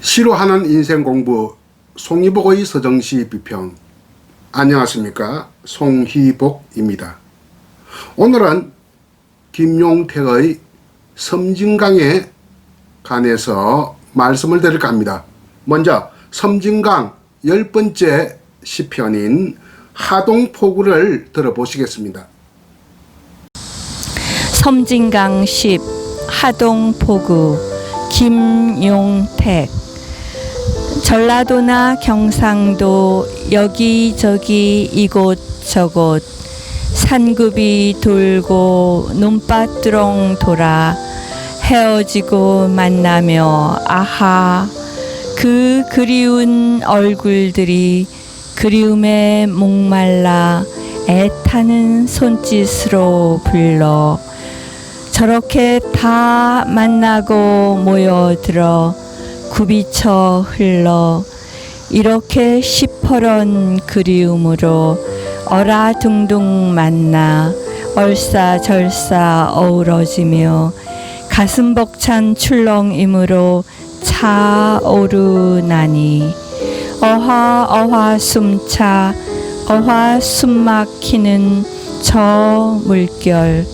시로 하는 인생 공부 송희복의 서정시 비평. 안녕하십니까, 송희복입니다. 오늘은 김용택의 섬진강에 관해서 말씀을 드릴까 합니다. 먼저 섬진강 10번째 시편인 하동포구를 들어보시겠습니다. 섬진강 10 하동포구 김용택. 전라도나 경상도 여기저기 이곳저곳 산굽이 돌고 논밭두렁 돌아 헤어지고 만나며 아하, 그 그리운 얼굴들이 그리움에 목말라 애타는 손짓으로 불러 저렇게 다 만나고 모여들어 굽이쳐 흘러 이렇게 시퍼런 그리움으로 어라둥둥 만나 얼싸절싸 어우러지며 가슴 벅찬 출렁임으로 차오르나니 어화 어화 숨차 어화 숨막히는 저 물결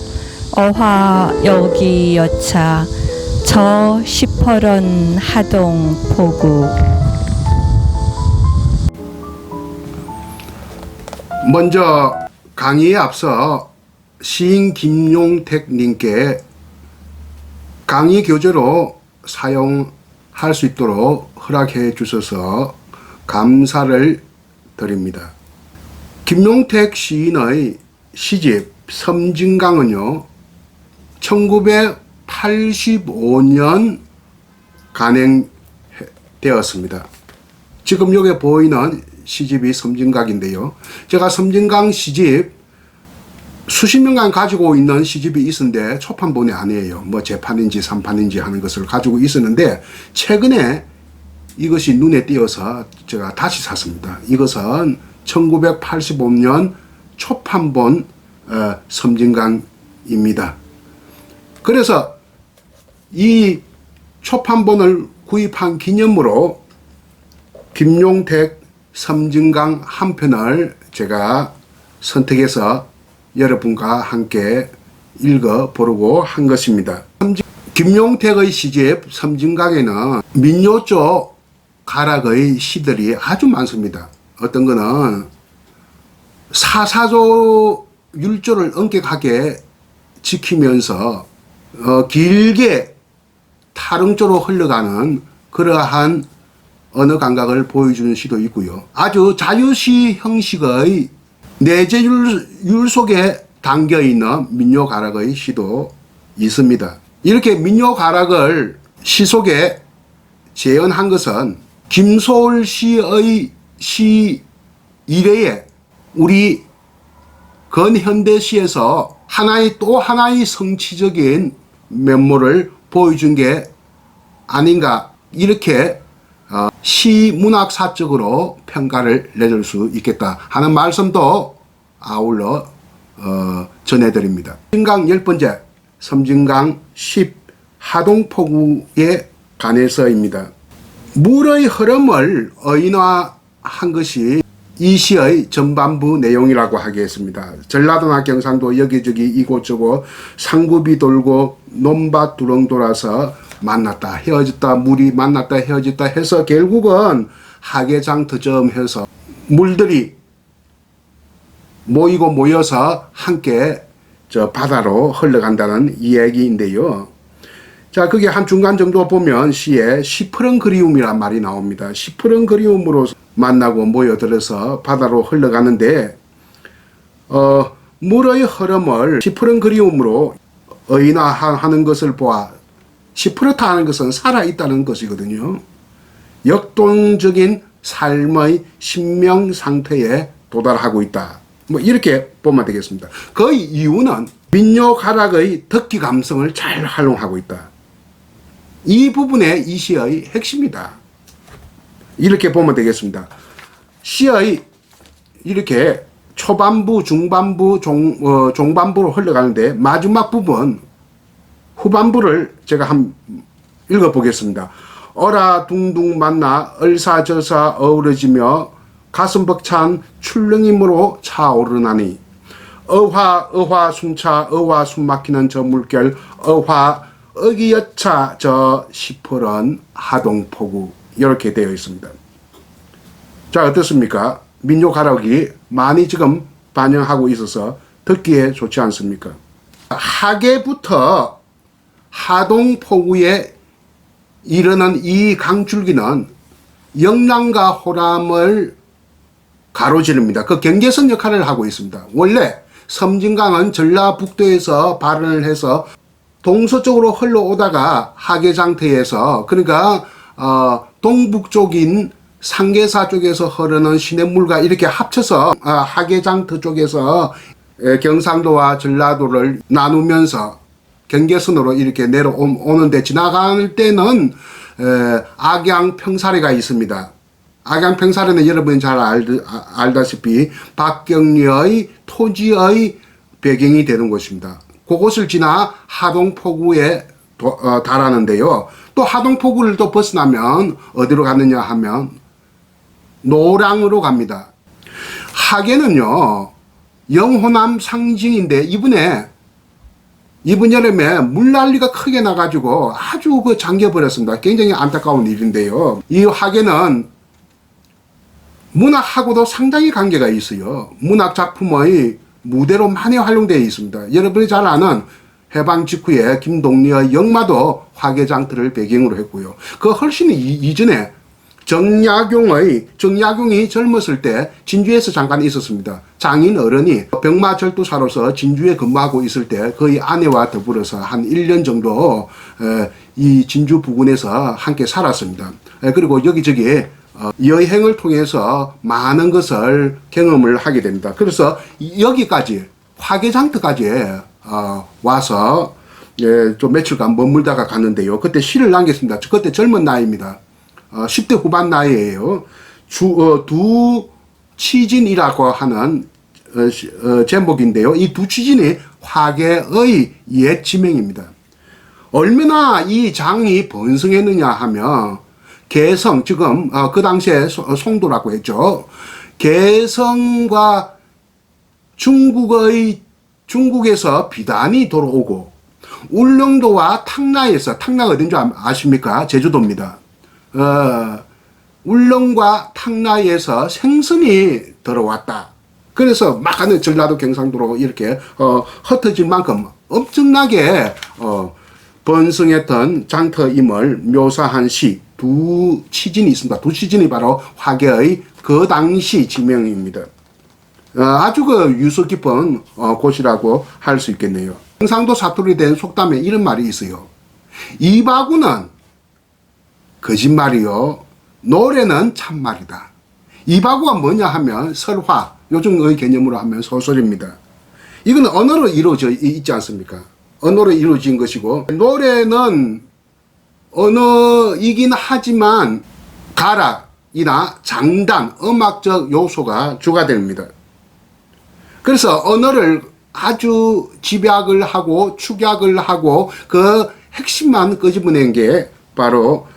어화 여기 여차 저 시퍼런 하동포구. 먼저 강의에 앞서 시인 김용택님께 강의 교재로 사용할 수 있도록 허락해 주셔서 감사를 드립니다. 김용택 시인의 시집 섬진강은요 1985년 간행되었습니다. 지금 여기 보이는 시집이 섬진강인데요. 제가 섬진강 시집 수십 년간 가지고 있는 시집이 있었는데 초판본이 아니에요. 뭐 재판인지 삼판인지 하는 것을 가지고 있었는데 최근에 이것이 눈에 띄어서 제가 다시 샀습니다. 이것은 1985년 초판본 섬진강입니다. 그래서 이 초판본을 구입한 기념으로 김용택 섬진강 한 편을 제가 선택해서 여러분과 함께 읽어보려고 한 것입니다. 김용택의 시집 섬진강에는 민요 쪽 가락의 시들이 아주 많습니다. 어떤 거는 사사조 율조를 엄격하게 지키면서 길게 타릉조로 흘러가는 그러한 언어 감각을 보여주는 시도 있고요. 아주 자유시 형식의 내재율 속에 담겨있는 민요 가락의 시도 있습니다. 이렇게 민요 가락을 시 속에 재현한 것은 김소월 시의 시 이래에 우리 근현대시에서 또 하나의 성취적인 면모를 보여준 게 아닌가, 이렇게 시문학사적으로 평가를 내줄 수 있겠다 하는 말씀도 아울러 전해드립니다. 섬진강 10번째 섬진강 10 하동포구에 관해서입니다. 물의 흐름을 의인화한 것이 이 시의 전반부 내용이라고 하겠습니다. 전라도나 경상도 여기저기 이곳저곳 산굽이 돌고 논밭 두렁 돌아서 만났다 헤어졌다, 물이 만났다 헤어졌다 해서 결국은 하계장터점해서 물들이 모이고 모여서 함께 저 바다로 흘러간다는 이야기인데요. 자, 그게 한 중간 정도 보면 시에 시퍼런 그리움이란 말이 나옵니다. 시퍼런 그리움으로 만나고 모여들어서 바다로 흘러가는데 물의 흐름을 시퍼런 그리움으로 의인화하는 것을 보아 시퍼렇다 하는 것은 살아있다는 것이거든요. 역동적인 삶의 신명 상태에 도달하고 있다. 뭐 이렇게 보면 되겠습니다. 그 이유는 민요 가락의 듣기 감성을 잘 활용하고 있다. 이 부분에 이 시의 핵심이다. 이렇게 보면 되겠습니다. 시의 이렇게 초반부, 중반부, 종반부로 흘러가는데 마지막 부분 후반부를 제가 한번 읽어보겠습니다. 어라 둥둥 만나 얼사저사 어우러지며 가슴 벅찬 출렁임으로 차오르나니 어화 숨차 어화 숨막히는 저 물결 어화 어기여차 저 시퍼런 하동포구 이렇게 되어 있습니다. 자, 어떻습니까? 민족 가락이 많이 지금 반영하고 있어서 듣기에 좋지 않습니까? 하계부터 하동포구에 이르는 이 강줄기는 영남과 호남을 가로지릅니다. 그 경계선 역할을 하고 있습니다. 원래 섬진강은 전라북도에서 발원을 해서 동서쪽으로 흘러오다가 하계장터에서 그러니까 동북쪽인 상계사 쪽에서 흐르는 시냇물과 이렇게 합쳐서 하계장터 쪽에서 경상도와 전라도를 나누면서 경계선으로 이렇게 내려오는데 지나갈 때는 악양평사리가 있습니다. 악양평사리는 여러분이 잘 알다시피 박경리의 토지의 배경이 되는 곳입니다. 그곳을 지나 하동포구에 달하는데요. 또 하동포구를 또 벗어나면 어디로 가느냐 하면 노량으로 갑니다. 하계는요 영호남 상징인데 이번 여름에 물난리가 크게 나가지고 아주 잠겨버렸습니다. 굉장히 안타까운 일인데요. 이 하계는 문학하고도 상당히 관계가 있어요. 문학 작품의 무대로 많이 활용되어 있습니다. 여러분이 잘 아는 해방 직후에 김동리의 역마도 화계장터를 배경으로 했고요. 그 훨씬 이전에 정약용이 젊었을 때 진주에서 잠깐 있었습니다. 장인 어른이 병마절도사로서 진주에 근무하고 있을 때 그의 아내와 더불어서 한 1년 정도 이 진주 부근에서 함께 살았습니다. 그리고 여기저기 여행을 통해서 많은 것을 경험을 하게 됩니다. 그래서 여기까지 화계장터까지 와서 좀 며칠간 머물다가 갔는데요. 그때 시를 남겼습니다. 그때 젊은 나이입니다. 10대 후반 나이에요. 두치진이라고 하는 제목인데요. 이 두치진이 화계의 옛 지명입니다. 얼마나 이 장이 번성했느냐 하면 개성, 지금 그 당시에 송도라고 했죠. 개성과 중국에서 비단이 들어오고 울릉도와 탕나가 어딘 줄 아십니까? 제주도입니다. 울릉과 탕나에서 생선이 들어왔다. 그래서 막 하는 전라도 경상도로 이렇게 흩어질 만큼 엄청나게 번성했던 장터임을 묘사한 시 두치진이 있습니다. 두치진이 바로 화계의 그 당시 지명입니다. 아주 유서 깊은 곳이라고 할 수 있겠네요. 경상도 사투리 된 속담에 이런 말이 있어요. 이바구는 거짓말이요, 노래는 참말이다. 이바구가 뭐냐 하면 설화, 요즘의 개념으로 하면 소설입니다. 이건 언어로 이루어져 있지 않습니까? 언어로 이루어진 것이고, 노래는 언어이긴 하지만 가락이나 장단, 음악적 요소가 주가 됩니다. 그래서 언어를 아주 집약을 하고 축약을 하고 그 핵심만 끄집어낸 게 바로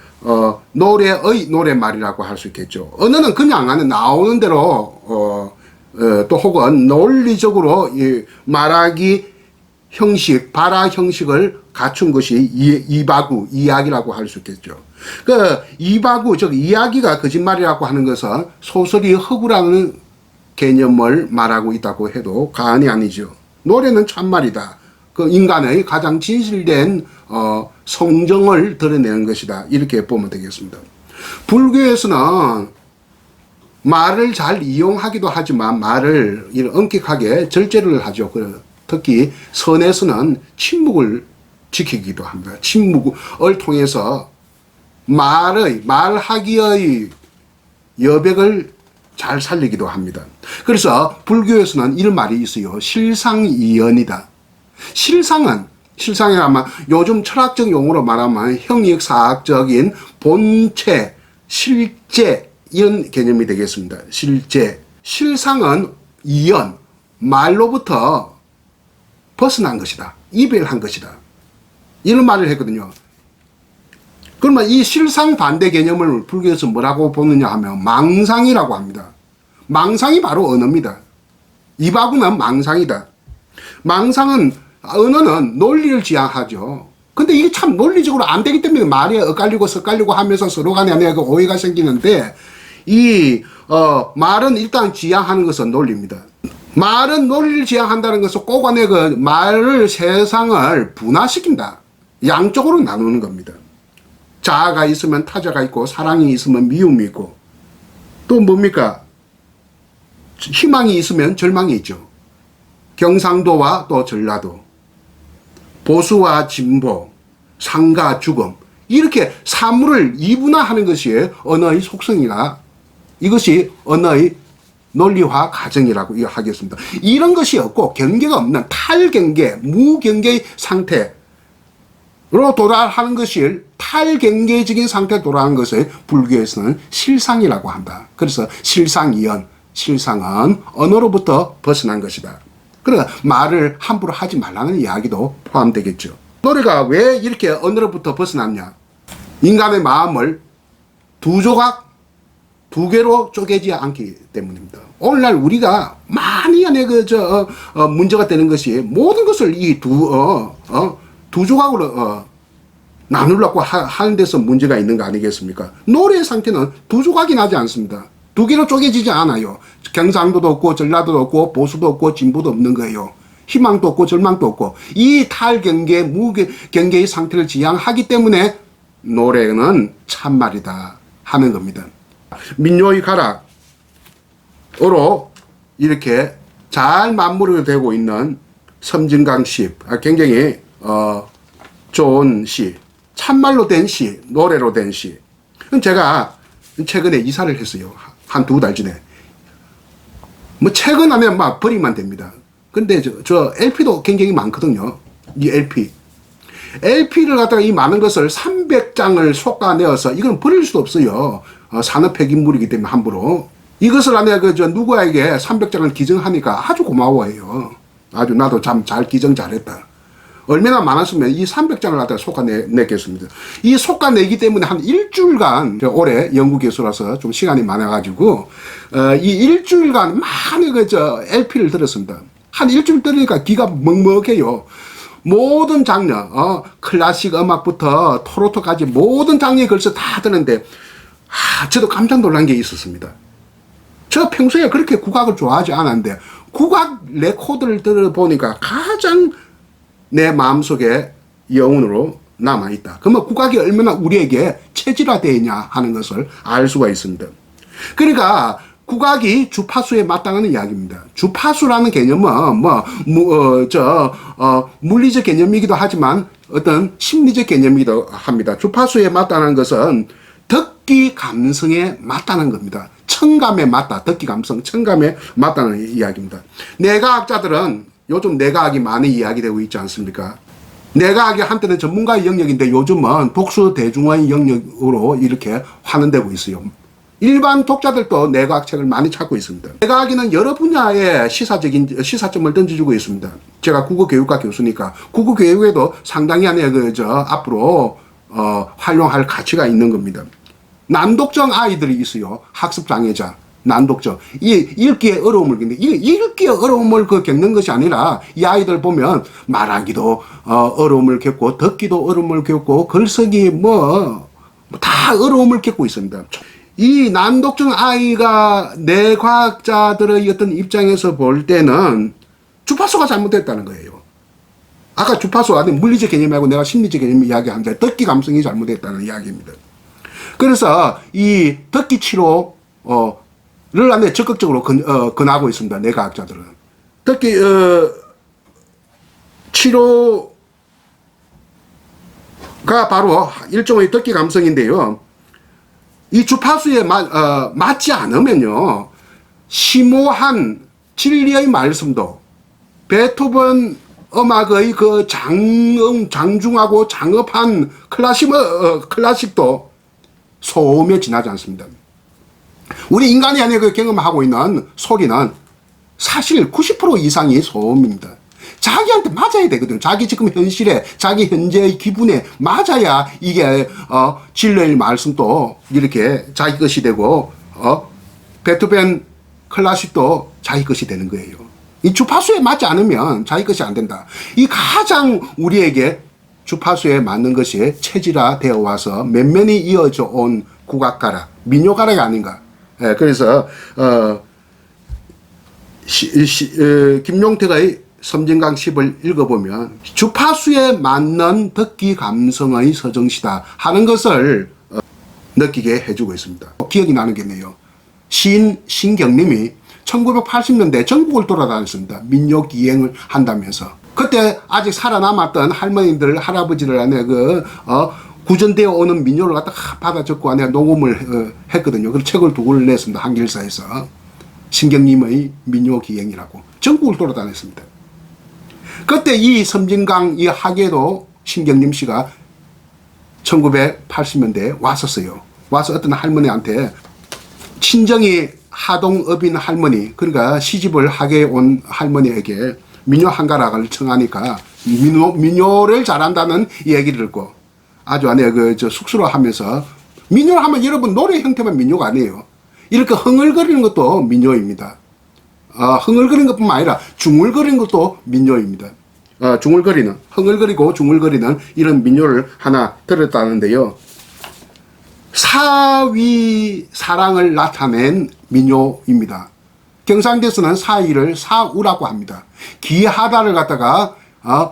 노래의 노랫말이라고 할 수 있겠죠. 언어는 그냥 안에 나오는 대로 또 혹은 논리적으로 말하기 형식, 발화 형식을 갖춘 것이 이바구, 이야기라고 할 수 있겠죠. 그 이바구, 즉 이야기가 거짓말이라고 하는 것은 소설이 허구라는 개념을 말하고 있다고 해도 과언이 아니죠. 노래는 참말이다. 그 인간의 가장 진실된 성정을 드러내는 것이다. 이렇게 보면 되겠습니다. 불교에서는 말을 잘 이용하기도 하지만 말을 엄격하게 절제를 하죠. 특히 선에서는 침묵을 지키기도 합니다. 침묵을 통해서 말하기의 여백을 잘 살리기도 합니다. 그래서 불교에서는 이런 말이 있어요. 실상이연이다. 실상이 아마 요즘 철학적 용어로 말하면 형익사학적인 본체, 실제 이런 개념이 되겠습니다. 실상은 이연, 말로부터 벗어난 것이다. 이별한 것이다. 이런 말을 했거든요. 그러면 이 실상 반대 개념을 불교에서 뭐라고 보느냐 하면 망상이라고 합니다. 망상이 바로 언어입니다. 이바구는 망상이다. 망상은, 언어는 논리를 지향하죠. 근데 이게 참 논리적으로 안 되기 때문에 말이 엇갈리고 섞갈리고 하면서 서로 간에 그 오해가 생기는데, 말은 일단 지향하는 것은 논리입니다. 말은 논리를 지향한다는 것은 꼭 안에 그 말을, 세상을 분화시킨다. 양쪽으로 나누는 겁니다. 자아가 있으면 타자가 있고, 사랑이 있으면 미움이 있고, 또 뭡니까? 희망이 있으면 절망이 있죠. 경상도와 또 전라도, 보수와 진보, 상과 죽음, 이렇게 사물을 이분화하는 것이 언어의 속성이라, 이것이 언어의 논리화 과정이라고 하겠습니다. 이런 것이 없고 경계가 없는 탈경계, 무경계의 상태로 도달하는 것을, 탈경계적인 상태에 도달하는 것을 불교에서는 실상이라고 한다. 그래서 실상이언, 실상은 언어로부터 벗어난 것이다. 그러니까 말을 함부로 하지 말라는 이야기도 포함되겠죠. 노래가 왜 이렇게 언어로부터 벗어났냐? 인간의 마음을 두 조각, 두 개로 쪼개지 않기 때문입니다. 오늘날 우리가 많이 문제가 되는 것이 모든 것을 이 두 조각으로 나누려고 하는 데서 문제가 있는 거 아니겠습니까? 노래의 상태는 두 조각이 나지 않습니다. 두 개로 쪼개지지 않아요. 경상도도 없고 전라도도 없고 보수도 없고 진보도 없는 거예요. 희망도 없고 절망도 없고, 이 탈경계, 무경계의 상태를 지향하기 때문에 노래는 참말이다 하는 겁니다. 민요의 가락으로 이렇게 잘 맞물이 되고 있는 섬진강 시, 굉장히 좋은 시, 참말로 된 시, 노래로 된 시. 제가 최근에 이사를 했어요. 한 두 달 전에. 뭐 책은 하면 막 버리면 됩니다. 근데 저 LP도 굉장히 많거든요. 이 LP를 갖다가 이 많은 것을 300장을 솎아내어서, 이건 버릴 수도 없어요. 산업 폐기물이기 때문에 함부로. 이것을 안에 누구에게 300장을 기증하니까 아주 고마워해요. 아주 나도 참 잘 기증 잘했다. 얼마나 많았으면 이 300장을 갖다가 솎아내겠습니다. 이 솎아내기 때문에 한 일주일간, 올해 연구 교수라서 좀 시간이 많아가지고, 이 일주일간 많이 LP를 들었습니다. 한 일주일 들으니까 귀가 먹먹해요. 모든 장르, 클래식 음악부터 트로트까지 모든 장르의 글을 다 듣는데, 저도 깜짝 놀란 게 있었습니다. 저 평소에 그렇게 국악을 좋아하지 않았는데, 국악 레코드를 들어보니까 가장 내 마음속에 영혼으로 남아있다. 그러면 국악이 얼마나 우리에게 체질화되어 있냐 하는 것을 알 수가 있습니다. 그러니까 국악이 주파수에 마땅한 이야기입니다. 주파수라는 개념은 물리적 개념이기도 하지만 어떤 심리적 개념이기도 합니다. 주파수에 맞다는 것은 듣기 감성에 맞다는 겁니다. 청감에 맞다. 듣기 감성, 청감에 맞다는 이야기입니다. 뇌과학자들은 요즘 뇌과학이 많이 이야기되고 있지 않습니까? 뇌과학이 한때는 전문가의 영역인데 요즘은 독서 대중화의 영역으로 이렇게 환원되고 있어요. 일반 독자들도 뇌과학 책을 많이 찾고 있습니다. 뇌과학에는 여러 분야의 시사점을 던져주고 있습니다. 제가 국어교육과 교수니까 국어교육에도 상당히 앞으로 활용할 가치가 있는 겁니다. 난독증 아이들이 있어요. 학습장애자. 난독증. 읽기에 어려움을 겪는데, 읽기에 어려움을 겪는 것이 아니라, 이 아이들 보면 말하기도 어려움을 겪고, 듣기도 어려움을 겪고, 글쓰기 다 어려움을 겪고 있습니다. 이 난독증 아이가 뇌과학자들의 어떤 입장에서 볼 때는 주파수가 잘못됐다는 거예요. 아까 주파수 안에 물리적 개념하고 내가 심리적 개념 이야기하는데, 듣기 감성이 잘못됐다는 이야기입니다. 그래서 이 듣기 치료, 를 안에 적극적으로 권하고 있습니다. 뇌과학자들은. 듣기, 치료가 바로 일종의 듣기 감성인데요. 이 주파수에 맞지 않으면요, 심오한 진리의 말씀도, 베토벤 음악의 그 장중하고 장업한 클래식도 소음에 지나지 않습니다. 우리 인간이 안에 경험하고 있는 소리는 사실 90% 이상이 소음입니다. 자기한테 맞아야 되거든. 자기 지금 현실에, 자기 현재의 기분에 맞아야 이게 진리의 말씀도 이렇게 자기 것이 되고 베토벤 클래식도 자기 것이 되는 거예요. 이 주파수에 맞지 않으면 자기 것이 안 된다. 이 가장 우리에게 주파수에 맞는 것이 체질화 되어 와서 면면이 이어져 온 국악가락, 민요가락이 아닌가. 예, 그래서 김용택의 섬진강 10을 읽어보면 주파수에 맞는 듣기 감성의 서정시다 하는 것을 느끼게 해주고 있습니다. 기억이 나는 게 있네요. 시인 신경님이 1980년대 전국을 돌아다녔습니다. 민요 기행을 한다면서. 그때 아직 살아남았던 할머니들, 할아버지들 안에 구전되어 오는 민요를 갖다 받아 적고 안에 녹음을 했거든요. 그래서 책을 두 권을 냈습니다. 한길사에서. 신경님의 민요 기행이라고. 전국을 돌아다녔습니다. 그때 이 섬진강 이 학예도 신경님 씨가 1980년대에 왔었어요. 와서 어떤 할머니한테 친정이 하동읍인 할머니, 그러니까 시집을 하게 온 할머니에게 민요 한 가락을 청하니까 민요를 잘한다는 얘기를 듣고 아주 안에 쑥스러워하면서, 민요를 하면 여러분 노래 형태만 민요가 아니에요. 이렇게 흥얼거리는 것도 민요입니다. 흥얼거리는 것뿐만 아니라 중얼거리는 것도 민요입니다. 흥얼거리고 중얼거리는 이런 민요를 하나 들었다는데요. 사위 사랑을 나타낸 민요입니다. 경상도에서는 사위를 사우라고 합니다. 기하다를 갖다가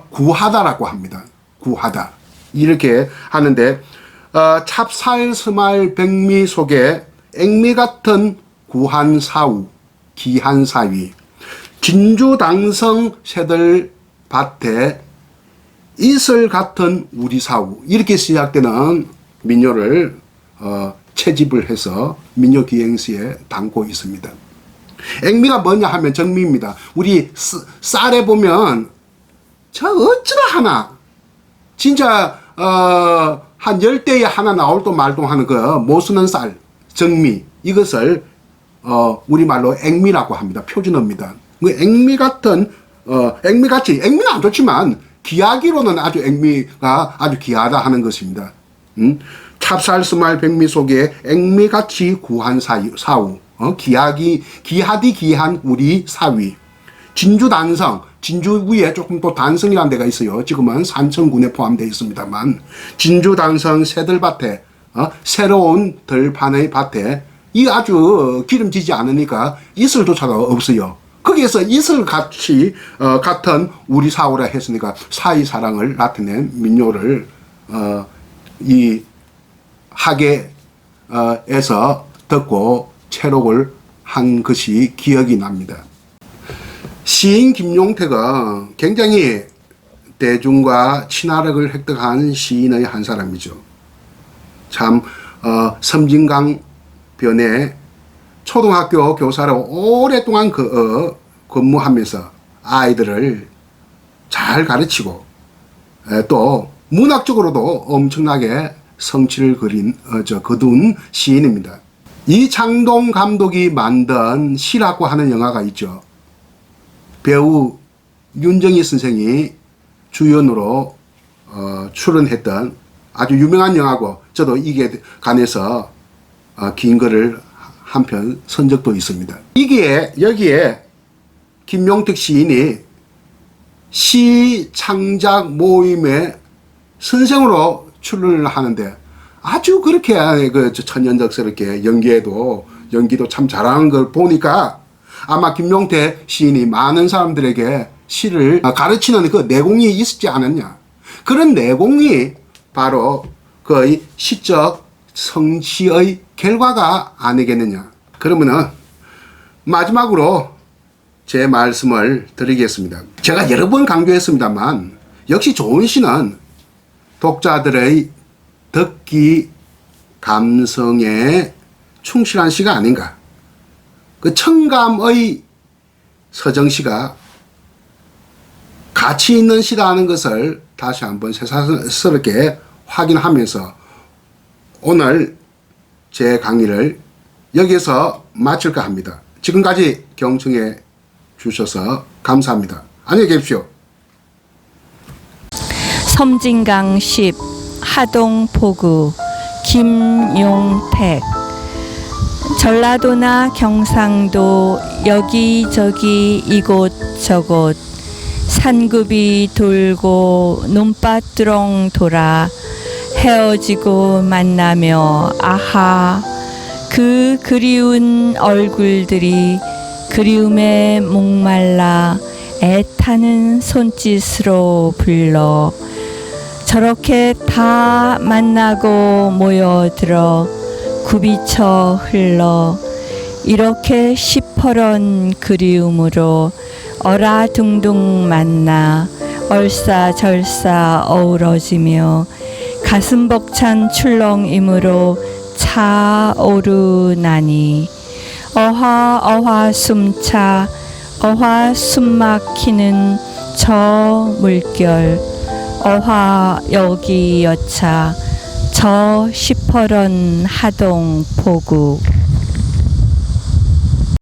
구하다라고 합니다. 구하다. 이렇게 하는데 찹쌀 스말 백미 속에 앵미 같은 구한 사우, 기한 사위, 진주 당성 새들 밭에 이슬 같은 우리 사우, 이렇게 시작되는 민요를 채집을 해서 민요 기행시에 담고 있습니다. 앵미가 뭐냐 하면 정미입니다. 우리 쌀에 보면 저 어쩌다 하나 진짜 한 10대에 하나 나올 또 말도 하는 못 쓰는 쌀 정미, 이것을 우리말로 앵미라고 합니다. 표준어입니다. 앵미 같은 앵미같이, 앵미는 안 좋지만 기하기로는 아주 앵미가 아주 귀하다 하는 것입니다. 찹쌀 스말 백미 속에 앵미같이 구한 사우, 기하디 기한 우리 사위, 진주 단성, 진주 위에 조금 또 단성이라는 데가 있어요. 지금은 산청군에 포함되어 있습니다만, 진주 단성 새들밭에, 새로운 들판의 밭에, 이 아주 기름지지 않으니까 이슬조차도 없어요. 거기에서 이슬 같이 같은 우리 사우라 했으니까 사이 사랑을 나타낸 민요를 이 학예에서 듣고 채록을 한 것이 기억이 납니다. 시인 김용택은 굉장히 대중과 친화력을 획득한 시인의 한 사람이죠. 참 섬진강 변에 초등학교 교사로 오랫동안 근무하면서 아이들을 잘 가르치고 또 문학적으로도 엄청나게 성취를 거둔 시인입니다. 이창동 감독이 만든 시라고 하는 영화가 있죠. 배우 윤정희 선생이 주연으로 출연했던 아주 유명한 영화고, 저도 이게 관해서 긴 글을 한 편 쓴 적도 있습니다. 여기에 김용택 시인이 시 창작 모임의 선생으로 출연을 하는데 아주 그렇게 천연덕스럽게 연기도 참 잘하는 걸 보니까 아마 김용택 시인이 많은 사람들에게 시를 가르치는 그 내공이 있지 않았냐. 그런 내공이 바로 그 시적 성취의 결과가 아니겠느냐. 그러면은 마지막으로 제 말씀을 드리겠습니다. 제가 여러 번 강조했습니다만 역시 좋은 시는 독자들의 듣기 감성에 충실한 시가 아닌가. 그 청감의 서정시가 가치 있는 시라는 것을 다시 한번 새삼스럽게 확인하면서 오늘 제 강의를 여기서 마칠까 합니다. 지금까지 경청해 주셔서 감사합니다. 안녕히 계십시오. 섬진강 10 하동 포구 김용택. 전라도나 경상도 여기저기 이곳저곳 산굽이 돌고 논밭두렁 돌아 헤어지고 만나며 아하 그 그리운 얼굴들이 그리움에 목말라 애타는 손짓으로 불러 저렇게 다 만나고 모여들어 굽이쳐 흘러 이렇게 시퍼런 그리움으로 어라둥둥 만나 얼싸절싸 어우러지며 가슴 벅찬 출렁임으로 차오르나니 어화 숨차 어화 숨막히는 저 물결 어화 여기 여차 저 시퍼런 하동 포구